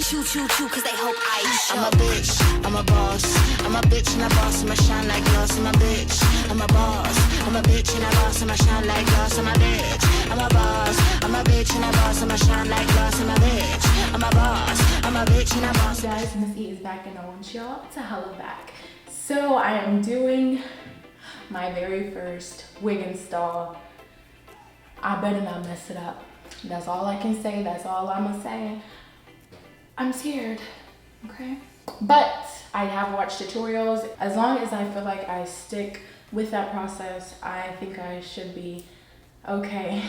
Choo choo choo, cause they hope I show. I'm a bitch, I'm a boss. I'm a bitch and a boss, I'ma shine like glass. I'm a bitch, I'm a boss. I'm a bitch and a boss, I'ma shine like glass. I'm a bitch, I'm a boss. I'm a bitch and a boss, I'ma shine like glass. I'm a bitch, I'm a boss. I'm a bitch and a boss. Hey guys, Miss E is back and I want y'all to hella back. So I am doing my very first wig install. I better not mess it up. That's all I can say. That's all I'ma say. I'm scared, okay? But I have watched tutorials. As long as I feel like I stick with that process, I think I should be okay.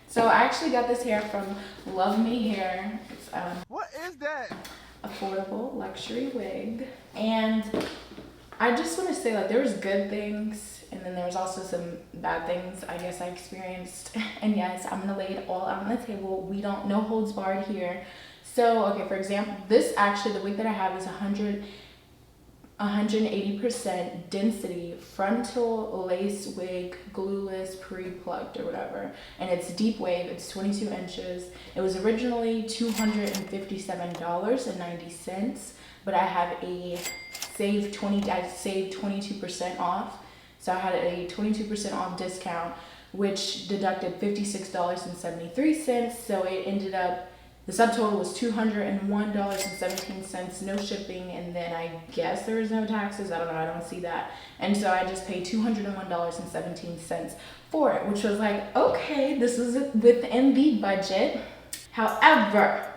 So I actually got this hair from Luv Me Hair. It's what is that? Affordable luxury wig. And I just want to say, like, there was good things and then there was also some bad things I guess I experienced. And yes, I'm gonna lay it all out on the table. We don't, no holds barred here. So, okay, for example, this actually, the wig that I have is 180% density frontal lace wig, glueless, pre-plucked or whatever. And it's deep wave, it's 22 inches. It was originally $257.90, but I have a saved 22% off. So I had a 22% off discount, which deducted $56.73. So it ended up, the subtotal was $201.17, no shipping, and then I guess there was no taxes. I don't know, I don't see that. And so I just paid $201.17 for it, which was like, okay, this is within the budget. However,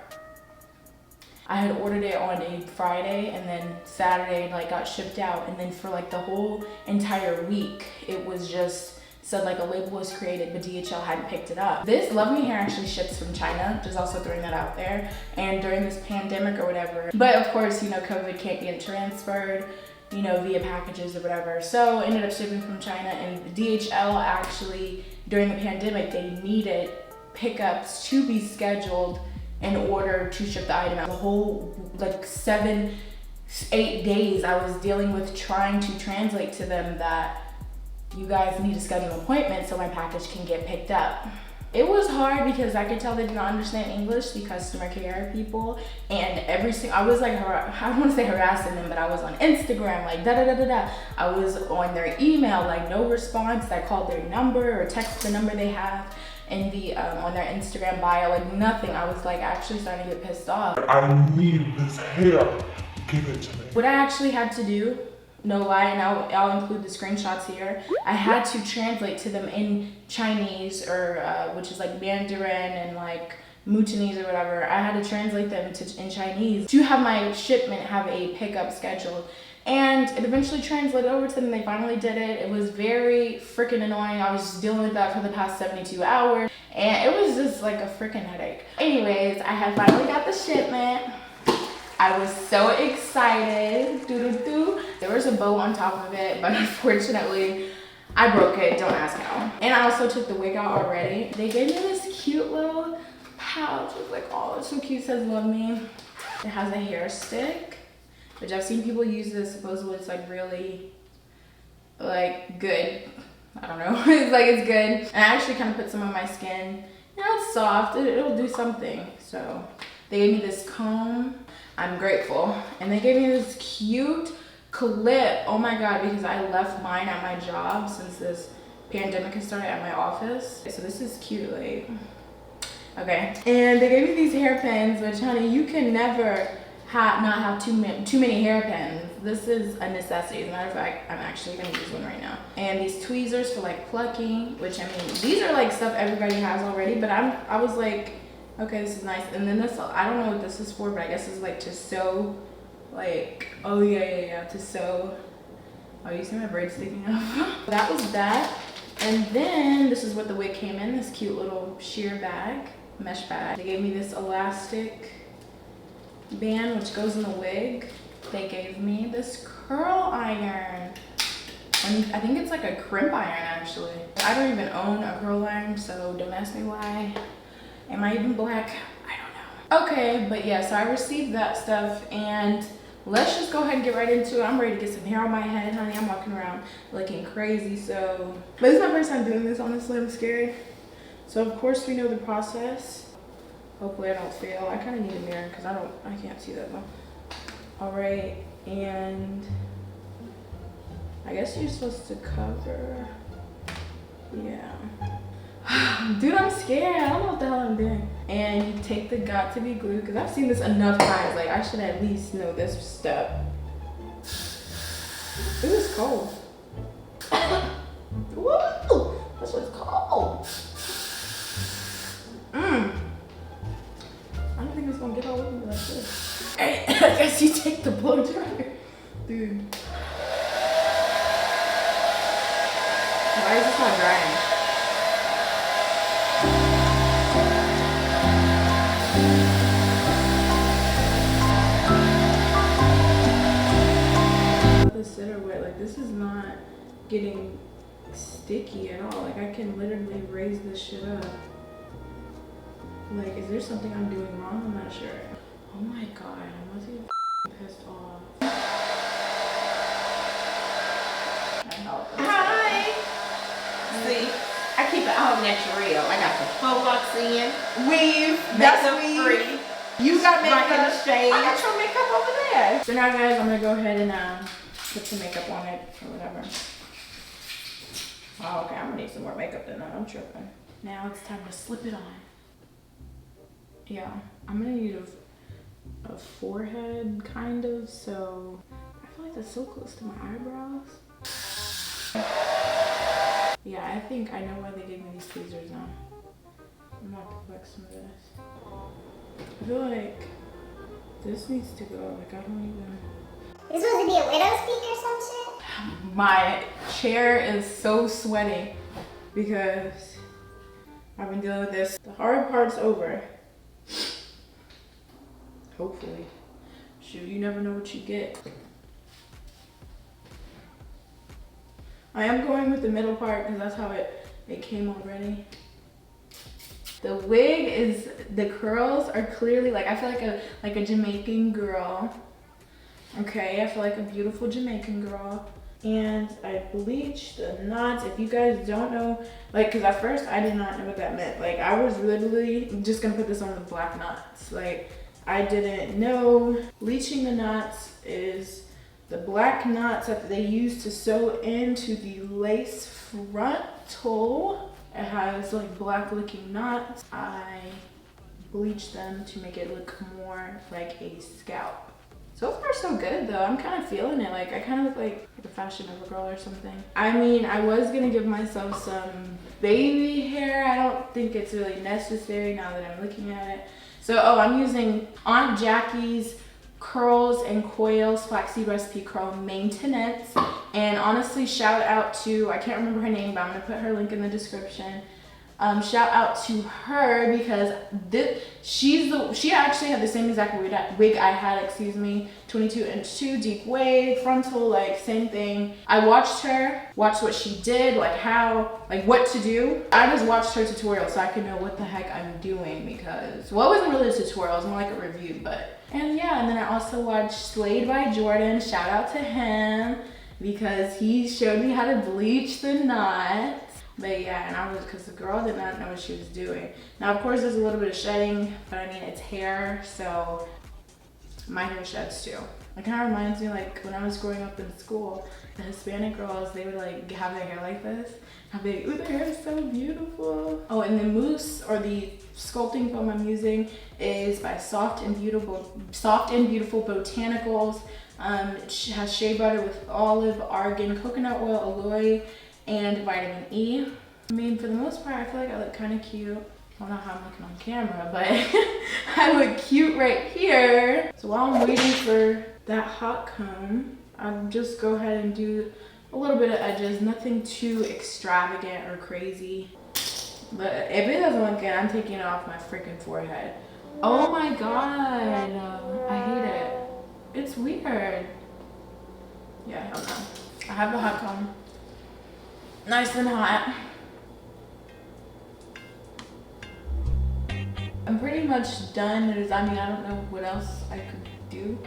I had ordered it on a Friday and then Saturday like got shipped out, and then for like the whole entire week it was just said like a label was created, but DHL hadn't picked it up. This Luv Me Hair actually ships from China, just also throwing that out there, and during this pandemic or whatever. But of course, you know, COVID can't get transferred, you know, via packages or whatever. So ended up shipping from China, and DHL actually, during the pandemic, they needed pickups to be scheduled in order to ship the item out. The whole like 7-8 days I was dealing with trying to translate to them that you guys need to schedule an appointment so my package can get picked up. It was hard because I could tell they did not understand English, the customer care people, and I was like, I don't want to say harassing them, but I was on Instagram, like da-da-da-da-da. I was on their email, like no response. I called their number or text the number they have in the on their Instagram bio, like nothing. I was like actually starting to get pissed off. I need this hair. Give it to me. What I actually had to do, no lie, and I'll include the screenshots here, I had to translate to them in Chinese, or which is like Mandarin and like mane-tenance or whatever. I had to translate them in Chinese to have my shipment have a pickup scheduled. And it eventually translated over to them. They finally did it. It was very freaking annoying. I was dealing with that for the past 72 hours. And it was just like a freaking headache. Anyways, I had finally got the shipment. I was so excited. There was a bow on top of it, but unfortunately, I broke it. Don't ask how. And I also took the wig out already. They gave me this cute little pouch. It's like, oh, it's so cute. It says Love Me. It has a hair stick, which I've seen people use this. Supposedly it's like really like good. I don't know. It's like it's good. And I actually kind of put some on my skin. Now it's soft. It'll do something. So they gave me this comb. I'm grateful. And they gave me this cute clip. Oh my god, because I left mine at my job since this pandemic has started at my office. So this is cute, like, okay. And they gave me these hairpins, which honey, you can never not have too many hairpins. This is a necessity. As a matter of fact, I'm actually gonna use one right now. And these tweezers for like plucking, which I mean, these are like stuff everybody has already, but I was like, okay, this is nice. And then this, I don't know what this is for, but I guess it's like to sew, like, oh yeah, to sew. Oh, you see my braid sticking up? That was that. And then this is what the wig came in, this cute little sheer bag, mesh bag. They gave me this elastic band, which goes in the wig. They gave me this curl iron. And I think it's like a crimp iron, actually. I don't even own a curl iron, so don't ask me why. Am I even black? I don't know. Okay, but yeah, so I received that stuff, and let's just go ahead and get right into it. I'm ready to get some hair on my head, honey. I'm walking around looking crazy, so. But it's my first time doing this, honestly. I'm scared. So of course we know the process. Hopefully I don't fail. I kind of need a mirror because I can't see that well. All right, and I guess you're supposed to cover. Yeah. Dude, I'm scared. I don't know what the hell I'm doing. And you take the got to be glue, because I've seen this enough times. Like, I should at least know this step. It was cold. Woo! This was cold. I don't think it's gonna get all over me like this. I guess you take the blow dryer. Dude. Why is this not drying? Sit or wet, like this is not getting sticky at all. Like I can literally raise this shit up. Like, is there something I'm doing wrong? I'm not sure. Oh my god, I must be pissed off. Hi! See, I keep it all natural. I got the faux locks in, weave, makeup free. You got makeup in the shade. I got your makeup over there. So now guys, I'm gonna go ahead and put some makeup on it or whatever. Oh, okay, I'm gonna need some more makeup than that. I'm tripping. Now it's time to slip it on. Yeah, I'm gonna need a forehead kind of, so I feel like that's so close to my eyebrows. Yeah, I think I know why they gave me these tweezers now. I'm gonna have to collect some of this. I feel like this needs to go. Like, I don't even. This supposed to be a widow's peak or some shit? My chair is so sweaty because I've been dealing with this. The hard part's over. Hopefully. Shoot, you never know what you get. I am going with the middle part because that's how it came already. The wig is, the curls are clearly like, I feel like a Jamaican girl. Okay, I feel like a beautiful Jamaican girl. And I bleached the knots. If you guys don't know, like, because at first I did not know what that meant. Like, I was literally just gonna put this on with black knots. Like, I didn't know. Bleaching the knots is the black knots that they use to sew into the lace frontal. It has like black looking knots. I bleached them to make it look more like a scalp. So far so good though. I'm kind of feeling it. Like I kind of look like a Fashion Nova girl or something. I mean, I was gonna give myself some baby hair. I don't think it's really necessary now that I'm looking at it. So, I'm using Aunt Jackie's Curls and Coils Flaxseed Recipe Curl Mane-tenance. And honestly, shout out to, I can't remember her name, but I'm gonna put her link in the description. Shout out to her because she actually had the same exact wig I had, 22" deep wave, frontal, like same thing. I watched what she did, like what to do. I just watched her tutorial so I could know what the heck I'm doing because, well, it wasn't really a tutorial, it was more like a review, and then I also watched Slayed by Jordan, shout out to him because he showed me how to bleach the knots. But yeah, and because the girl did not know what she was doing. Now, of course, there's a little bit of shedding, but I mean, it's hair, so my hair sheds too. It kind of reminds me like when I was growing up in school, the Hispanic girls, they would like have their hair like this. I'd be like, ooh, their hair is so beautiful. Oh, and the mousse or the sculpting foam I'm using is by Soft and Beautiful Botanicals. It has shea butter with olive, argan, coconut oil, aloe, and vitamin E. I mean, for the most part, I feel like I look kind of cute. I don't know how I'm looking on camera, but I look cute right here. So while I'm waiting for that hot comb, I'll just go ahead and do a little bit of edges, nothing too extravagant or crazy. But if it doesn't look good, I'm taking it off my freaking forehead. Oh my god, I hate it. It's weird. Yeah, hell no. I have the hot comb. Nice and hot. I'm pretty much done. I don't know what else I could do.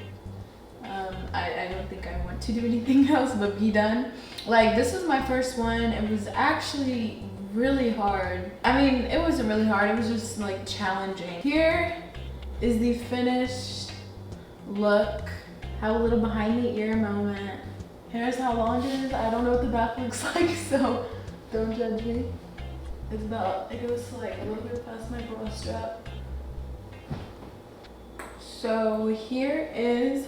I don't think I want to do anything else but be done. Like, this is my first one. It was actually really hard. I mean, it wasn't really hard, it was just like challenging. Here is the finished look. Have a little behind the ear moment. Here's how long it is. I don't know what the back looks like, so don't judge me. It's about, it goes to like a little bit past my bra strap. So here is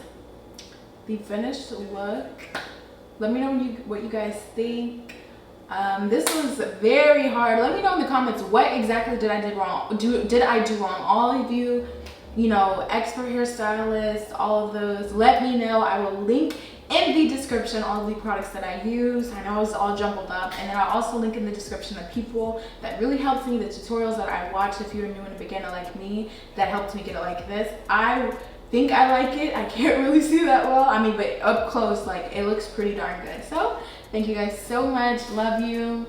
the finished look. Let me know what you guys think. This was very hard. Let me know in the comments what exactly did I do wrong. Did I do wrong? All of you, you know, expert hairstylists, all of those, let me know. I will link in the description all of the products that I use. I know it's all jumbled up, and then I'll also link in the description the people that really helped me, the tutorials that I watched if you're new and a beginner like me, that helped me get it like this. I think I like it. I can't really see that well. I mean, but up close, like, it looks pretty darn good. So thank you guys so much. Love you.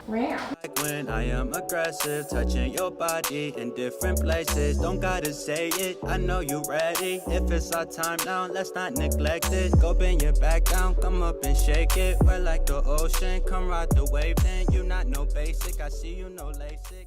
Raye. Like when I am aggressive, touching your body in different places. Don't gotta say it, I know you ready. If it's our time now, let's not neglect it. Go bend your back down, come up and shake it. We're like the ocean, come ride the wave. Then you not no basic, I see you no LASIK.